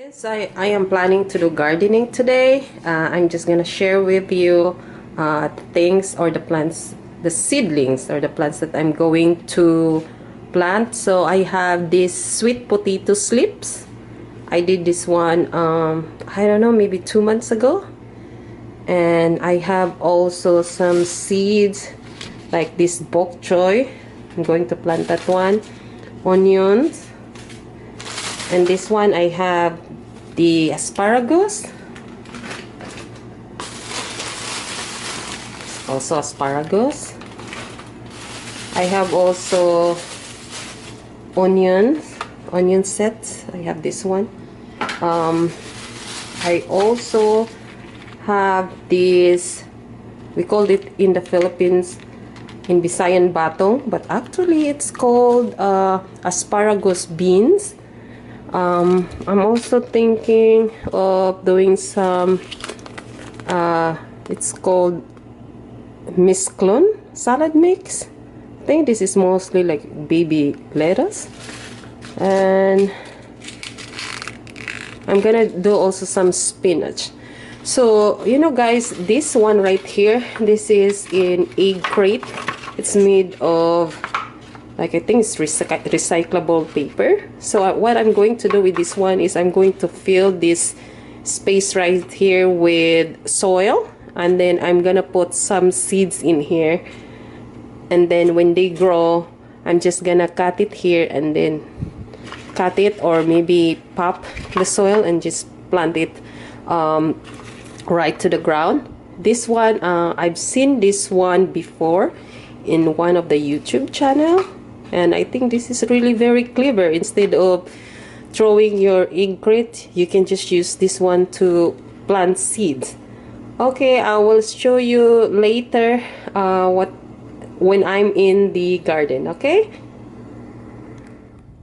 Since I am planning to do gardening today, I'm just gonna share with you the things or the plants, the seedlings or the plants that I'm going to plant. So I have these sweet potato slips. I did this one, I don't know, maybe 2 months ago. And I have also some seeds like this bok choy. I'm going to plant that one. Onions. And this one I have the asparagus. Also asparagus. I have also onion sets. I have this one. I also have this, we called it in the Philippines in Visayan batong, but actually it's called asparagus beans. I'm also thinking of doing some it's called misclun salad mix. I think this is mostly like baby lettuce, and I'm gonna do also some spinach. So you know guys, this one right here, this is in egg crate. It's made of, like, I think it's recyclable paper. So what I'm going to do with this one is I'm going to fill this space right here with soil, and then I'm gonna put some seeds in here, and then when they grow, I'm just gonna cut it here and then cut it, or maybe pop the soil and just plant it right to the ground. This one, I've seen this one before in one of the YouTube channel, and I think this is really very clever. Instead of throwing your egg crate, you can just use this one to plant seeds. Okay, I will show you later when I'm in the garden. Okay,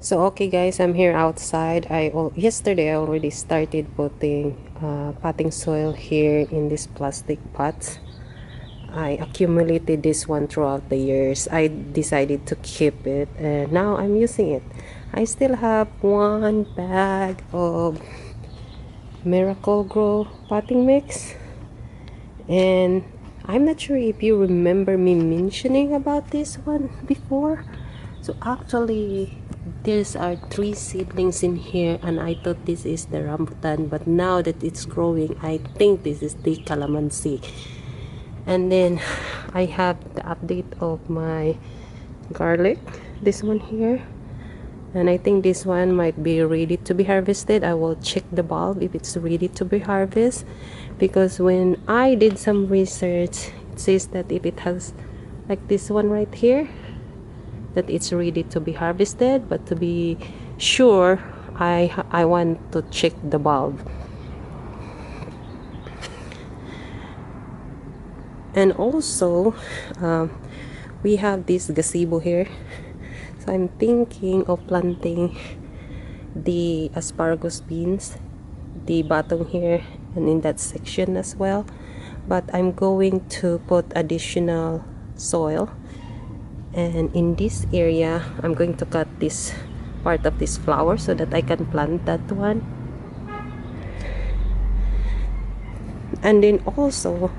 so okay guys, I'm here outside. Yesterday I already started putting potting soil here in this plastic pot. I accumulated this one throughout the years. I decided to keep it, and now I'm using it. I still have one bag of Miracle-Gro potting mix, and I'm not sure if you remember me mentioning about this one before. So actually these are 3 seedlings in here, and I thought this is the rambutan, but now that it's growing, I think this is the calamansi. And then I have the update of my garlic, this one here, and I think this one might be ready to be harvested. I will check the bulb if it's ready to be harvested, because when I did some research, it says that if it has like this one right here, that it's ready to be harvested. But to be sure, I want to check the bulb. And also we have this gazebo here, so I'm thinking of planting the asparagus beans, the bottom here and in that section as well. But I'm going to put additional soil, and in this area I'm going to cut this part of this flower so that I can plant that one. And then also,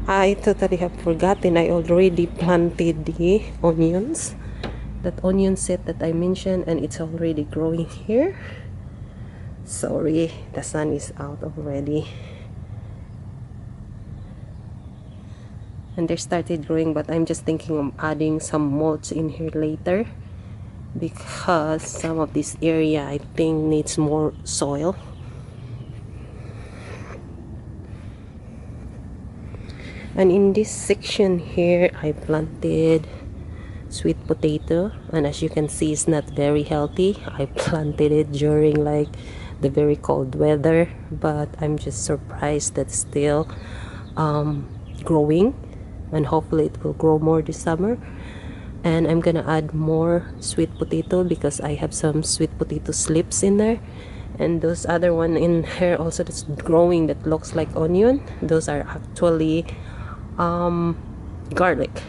I totally have forgotten, I already planted the onions, that onion set that I mentioned, and it's already growing here. Sorry, the sun is out already, and they started growing, but I'm just thinking of adding some mulch in here later, because some of this area I think needs more soil. And in this section here, I planted sweet potato, and as you can see, it's not very healthy. I planted it during like the very cold weather, but I'm just surprised that it's still growing, and hopefully it will grow more this summer. And I'm gonna add more sweet potato because I have some sweet potato slips in there. And those other one in here also that's growing that looks like onion, those are actually garlic.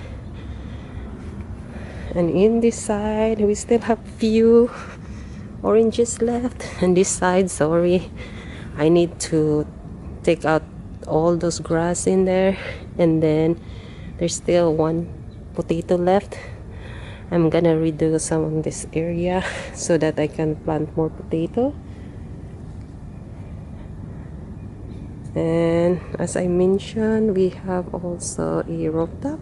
And in this side we still have few oranges left. And this side, sorry, I need to take out all those grass in there. And then there's still one potato left. I'm gonna redo some of this area so that I can plant more potato. And as I mentioned, we have also a rooftop.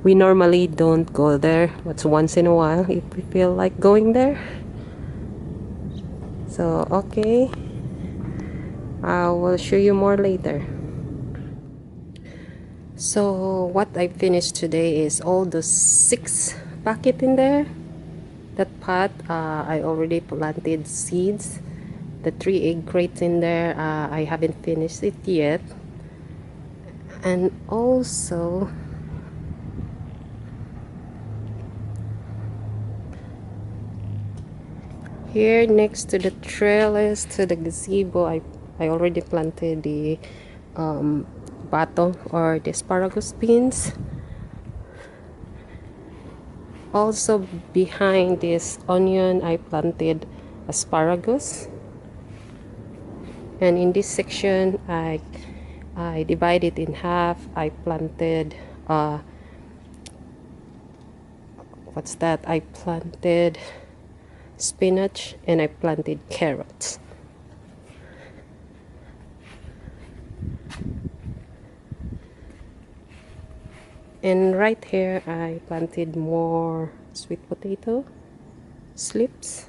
We normally don't go there, but once in a while if we feel like going there. So okay, I will show you more later. So what I finished today is all the 6 packet in there. That pot, I already planted seeds. The 3 egg crates in there, I haven't finished it yet. And also here next to the trellis, to the gazebo, I already planted the batong or the asparagus beans. Also behind this onion, I planted asparagus. And in this section, I divided in half. I planted what's that? I planted spinach and I planted carrots. And right here I planted more sweet potato slips.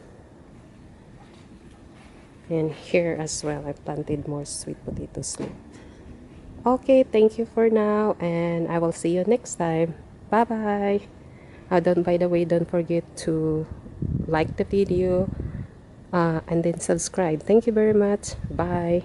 And here as well I planted more sweet potato slip. Okay, thank you for now, and I will see you next time. Bye bye. By the way, don't forget to like the video and then subscribe. Thank you very much. Bye.